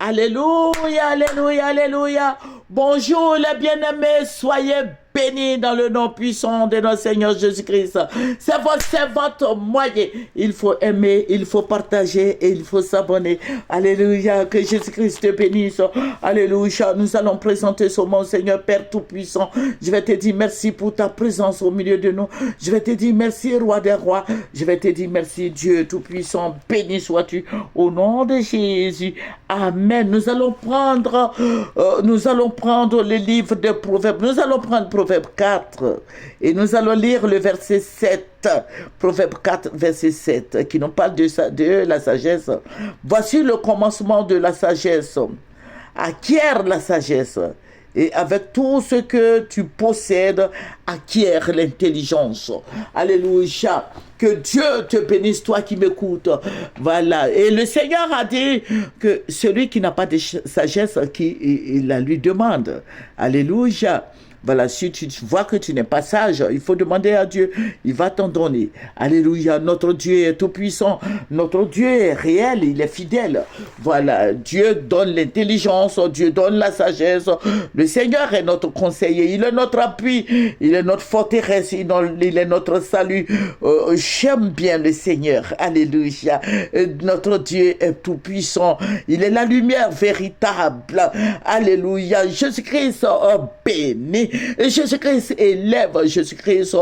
Alléluia, alléluia, alléluia. Bonjour les bien-aimés, soyez bénis dans le nom puissant de notre Seigneur Jésus-Christ. C'est votre moyen. Il faut aimer, il faut partager et il faut s'abonner. Alléluia, que Jésus-Christ te bénisse. Alléluia, nous allons présenter ce mot, Seigneur Père Tout-Puissant. Je vais te dire merci pour ta présence au milieu de nous. Je vais te dire merci, Roi des Rois. Je vais te dire merci, Dieu Tout-Puissant. Béni sois-tu au nom de Jésus. Amen. Nous allons prendre le livre de Proverbes. Nous allons prendre Proverbe 4 et nous allons lire le verset 7. Proverbe 4, verset 7, qui nous parle de la sagesse. Voici le commencement de la sagesse. Acquiert la sagesse. Et avec tout ce que tu possèdes, acquiert l'intelligence. Alléluia. Que Dieu te bénisse, toi qui m'écoutes. Voilà. Et le Seigneur a dit que celui qui n'a pas de sagesse, il la lui demande. Alléluia. Voilà, si tu vois que tu n'es pas sage, il faut demander à Dieu, il va t'en donner. Alléluia, notre Dieu est tout puissant, notre Dieu est réel, il est fidèle. Voilà, Dieu donne l'intelligence, Dieu donne la sagesse. Le Seigneur est notre conseiller, il est notre appui, il est notre forteresse, il est notre salut. J'aime bien le Seigneur, alléluia. Notre Dieu est tout puissant, il est la lumière véritable. Alléluia, Jésus-Christ béni. Jésus-Christ élève, Jésus-Christ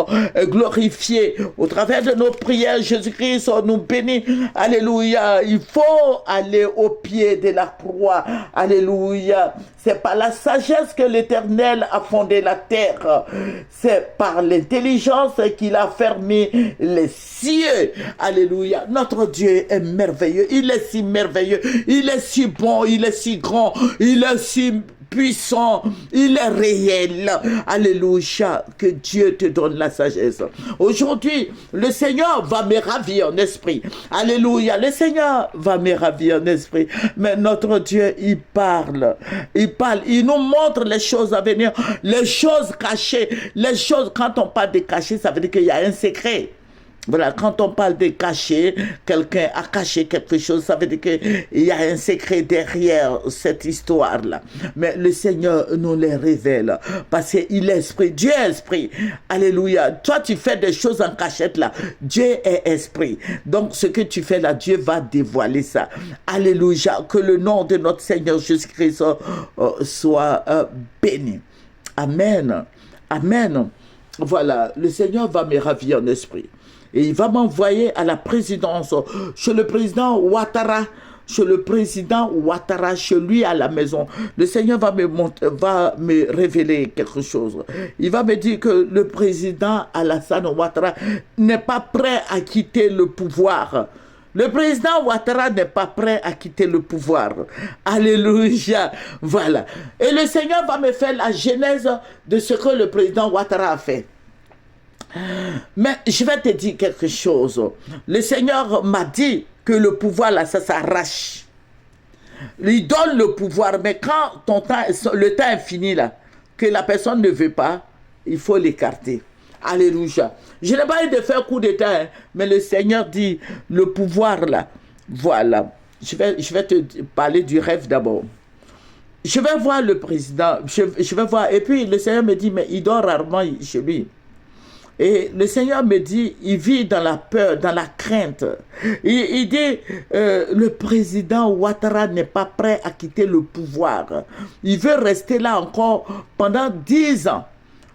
glorifié. Au travers de nos prières, Jésus-Christ nous bénit. Alléluia. Il faut aller au pied de la croix. Alléluia. C'est par la sagesse que l'Éternel a fondé la terre. C'est par l'intelligence qu'il a fermé les cieux. Alléluia. Notre Dieu est merveilleux. Il est si merveilleux. Il est si bon. Il est si grand. Il est si puissant, il est réel. Alléluia, que Dieu te donne la sagesse. Aujourd'hui, le Seigneur va me ravir en esprit. Alléluia, le Seigneur va me ravir en esprit. Mais notre Dieu, il parle, il nous montre les choses à venir, les choses cachées, les choses, quand on parle de caché, ça veut dire qu'il y a un secret. Voilà, quand on parle de cacher, quelqu'un a caché quelque chose, ça veut dire qu'il y a un secret derrière cette histoire-là. Mais le Seigneur nous les révèle, parce qu'il est esprit, Dieu est esprit. Alléluia. Toi, tu fais des choses en cachette là. Dieu est esprit. Donc, ce que tu fais là, Dieu va dévoiler ça. Alléluia. Que le nom de notre Seigneur Jésus-Christ soit béni. Amen. Amen. Voilà, le Seigneur va me ravir en esprit. Et il va m'envoyer à la présidence, chez le président Ouattara, chez lui à la maison. Le Seigneur va me révéler quelque chose. Il va me dire que le président Alassane Ouattara n'est pas prêt à quitter le pouvoir. Le président Ouattara n'est pas prêt à quitter le pouvoir. Alléluia. Voilà. Et le Seigneur va me faire la genèse de ce que le président Ouattara a fait. Mais je vais te dire quelque chose. Le Seigneur m'a dit que le pouvoir là, ça s'arrache. Il donne le pouvoir, mais quand le temps est fini là, que la personne ne veut pas, il faut l'écarter. Alléluia. Je n'ai pas eu de faire coup d'état, mais le Seigneur dit le pouvoir là. Voilà. Je vais te parler du rêve d'abord. Je vais voir le président. Je vais voir. Et puis le Seigneur me dit, mais il dort rarement chez lui. Et le Seigneur me dit, il vit dans la peur, dans la crainte. Il dit, le président Ouattara n'est pas prêt à quitter le pouvoir. Il veut rester là encore pendant 10 ans.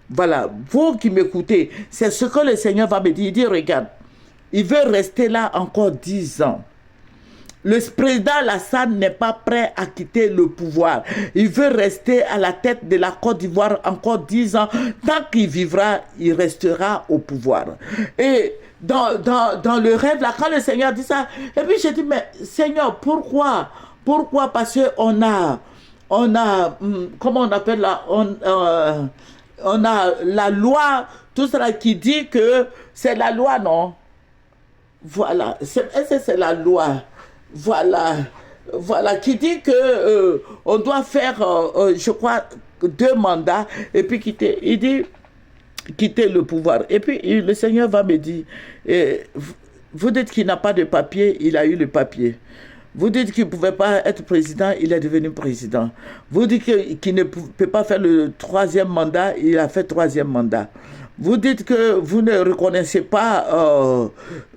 Voilà, vous qui m'écoutez, c'est ce que le Seigneur va me dire. Il dit, regarde, il veut rester là encore 10 ans. Le président Alassane n'est pas prêt à quitter le pouvoir. Il veut rester à la tête de la Côte d'Ivoire encore 10 ans. Tant qu'il vivra, il restera au pouvoir. Et dans le rêve, là, quand le Seigneur dit ça, et puis j'ai dit, mais Seigneur, pourquoi? Pourquoi? Parce qu'on a, comment on appelle là? On a la loi, tout cela qui dit que c'est la loi, non? Voilà, c'est la loi. Voilà, qui dit que on doit faire, je crois, 2 mandats et puis quitter. Il dit quitter le pouvoir. Et puis le Seigneur va me dire, vous dites qu'il n'a pas de papier, il a eu le papier. Vous dites qu'il ne pouvait pas être président, il est devenu président. Vous dites qu'il ne peut pas faire le troisième mandat, il a fait troisième mandat. Vous dites que vous ne reconnaissez pas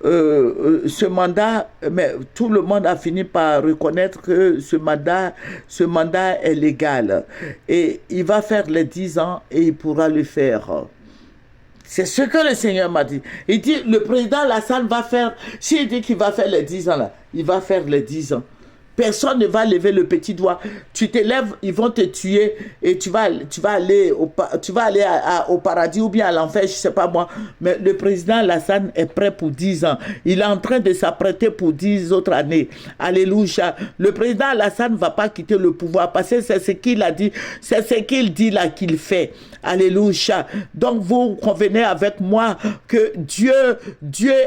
ce mandat, mais tout le monde a fini par reconnaître que ce mandat est légal. Et il va faire les 10 ans et il pourra le faire. C'est ce que le Seigneur m'a dit. Il dit, le président Lassane va faire, s'il dit qu'il va faire les 10 ans là, il va faire les 10 ans. Personne ne va lever le petit doigt. Tu te lèves, ils vont te tuer et tu vas aller au paradis ou bien à l'enfer, je ne sais pas moi. Mais le président Lassane est prêt pour 10 ans. Il est en train de s'apprêter pour 10 autres années. Alléluia. Le président Lassane ne va pas quitter le pouvoir parce que c'est ce qu'il a dit. C'est ce qu'il dit là qu'il fait. Alléluia. Donc vous convenez avec moi que Dieu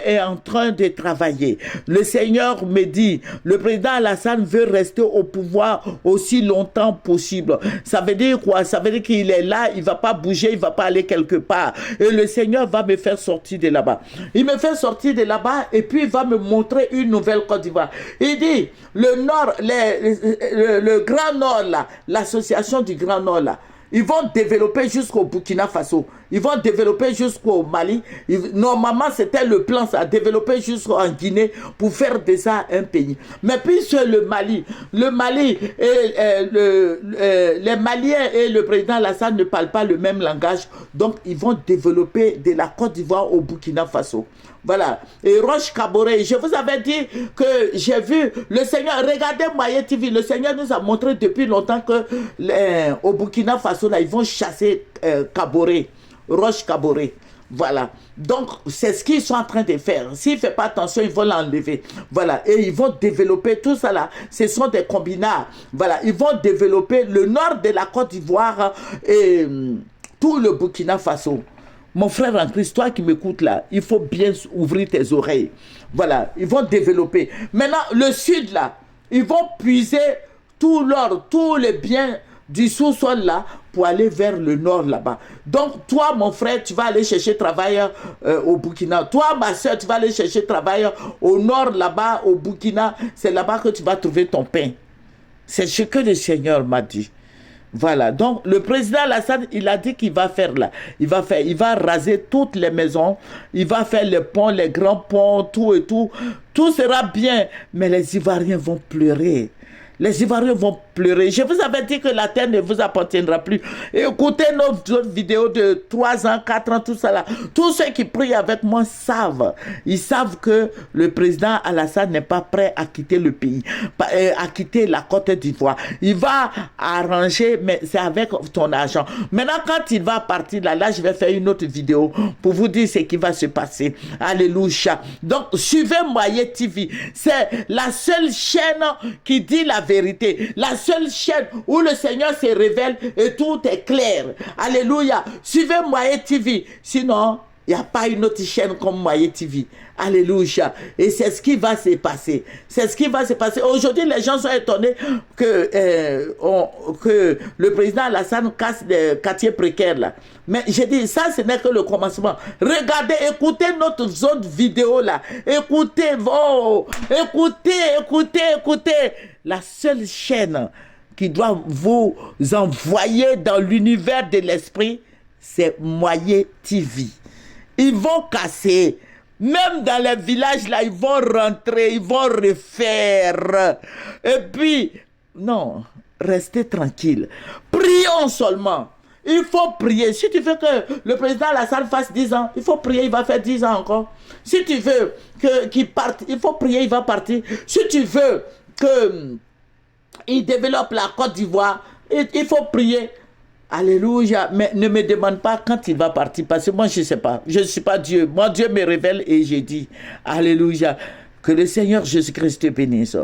est en train de travailler. Le Seigneur me dit, le président Alassane veut rester au pouvoir aussi longtemps possible. Ça veut dire quoi? Ça veut dire qu'il est là, il ne va pas bouger, il ne va pas aller quelque part. Et le Seigneur va me faire sortir de là-bas. Il me fait sortir de là-bas et puis il va me montrer une nouvelle Côte d'Ivoire. Il dit, le Nord, le Grand Nord là, l'association du Grand Nord là, ils vont développer jusqu'au Burkina Faso. Ils vont développer jusqu'au Mali. Normalement, c'était le plan, ça, développer jusqu'en Guinée pour faire de ça un pays. Mais puisque les Maliens et le président Alassane ne parlent pas le même langage, donc ils vont développer de la Côte d'Ivoire au Burkina Faso. Voilà. Et Roche Kaboré, je vous avais dit que j'ai vu le Seigneur, regardez Moyen TV, le Seigneur nous a montré depuis longtemps que au Burkina Faso, là, ils vont chasser Kaboré, Roche Kaboré. Voilà. Donc, c'est ce qu'ils sont en train de faire. S'il ne fait pas attention, ils vont l'enlever. Voilà. Et ils vont développer tout ça là. Ce sont des combinats. Voilà. Ils vont développer le nord de la Côte d'Ivoire et tout le Burkina Faso. Mon frère en Christ, toi qui m'écoutes là, il faut bien ouvrir tes oreilles. Voilà, ils vont développer. Maintenant, le sud là, ils vont puiser tout l'or, tous les biens du sous-sol là, pour aller vers le nord là-bas. Donc, toi, mon frère, tu vas aller chercher travail au Burkina. Toi, ma soeur, tu vas aller chercher travail au nord là-bas, au Burkina. C'est là-bas que tu vas trouver ton pain. C'est ce que le Seigneur m'a dit. Voilà, donc le président Alassane, il a dit qu'il va faire là. Il va raser toutes les maisons, il va faire les ponts, les grands ponts, tout et tout. Tout sera bien, mais les Ivoiriens vont pleurer. Les Ivoiriens vont pleurer. Je vous avais dit que la terre ne vous appartiendra plus. Écoutez nos autres vidéos de 3 ans, 4 ans, tout ça là. Tous ceux qui prient avec moi savent. Ils savent que le président Alassane n'est pas prêt à quitter le pays, à quitter la Côte d'Ivoire. Il va arranger, mais c'est avec ton argent. Maintenant, quand il va partir là, je vais faire une autre vidéo pour vous dire ce qui va se passer. Alléluia. Donc, suivez Moyen TV. C'est la seule chaîne qui dit la vérité. La seule chaîne où le Seigneur se révèle et tout est clair. Alléluia. Suivez Moyen TV. Sinon, il n'y a pas une autre chaîne comme Moyen TV. Alléluia. Et c'est ce qui va se passer. C'est ce qui va se passer. Aujourd'hui, les gens sont étonnés que le président Alassane casse des quartiers précaires là. Mais j'ai dit, ça, ce n'est que le commencement. Regardez, écoutez notre zone vidéo là. Écoutez, écoutez. La seule chaîne qui doit vous envoyer dans l'univers de l'esprit, c'est Moyen TV. Ils vont casser. Même dans les villages, là, ils vont rentrer, ils vont refaire. Et puis, non, restez tranquille. Prions seulement. Il faut prier. Si tu veux que le président Alassane fasse 10 ans, il faut prier, il va faire 10 ans encore. Si tu veux qu'il parte, il faut prier, il va partir. Si tu veux qu'il développe la Côte d'Ivoire, il faut prier. Alléluia. Mais ne me demande pas quand il va partir, parce que moi je ne sais pas. Je ne suis pas Dieu. Moi, Dieu me révèle et j'ai dit, Alléluia. Que le Seigneur Jésus-Christ te bénisse.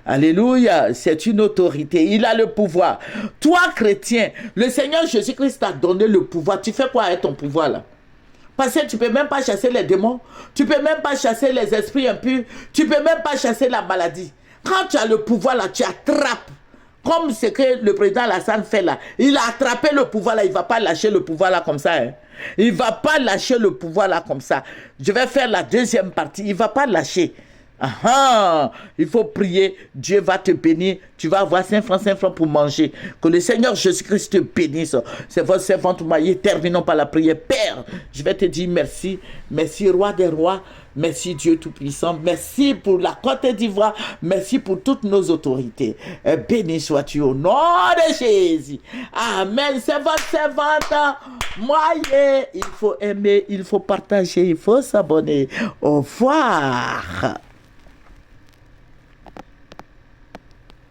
Alléluia. C'est une autorité. Il a le pouvoir. Toi, chrétien, le Seigneur Jésus-Christ t'a donné le pouvoir. Tu fais quoi avec ton pouvoir là? Parce que tu ne peux même pas chasser les démons. Tu ne peux même pas chasser les esprits impurs. Tu ne peux même pas chasser la maladie. Quand tu as le pouvoir là, tu attrapes. Comme ce que le président Alassane fait là. Il a attrapé le pouvoir là. Il ne va pas lâcher le pouvoir là comme ça. Hein. Il ne va pas lâcher le pouvoir là comme ça. Je vais faire la deuxième partie. Il ne va pas lâcher. Ah, ah, il faut prier, Dieu va te bénir, tu vas avoir 5 francs pour manger. Que le Seigneur Jésus-Christ te bénisse. C'est votre servante Maïe. Terminons par la prière. Père, je vais te dire merci. Merci, roi des rois. Merci, Dieu Tout-Puissant. Merci pour la Côte d'Ivoire. Merci pour toutes nos autorités. Béni sois-tu au nom de Jésus. Amen. C'est votre servante Maïe. Il faut aimer, il faut partager, il faut s'abonner. Au revoir.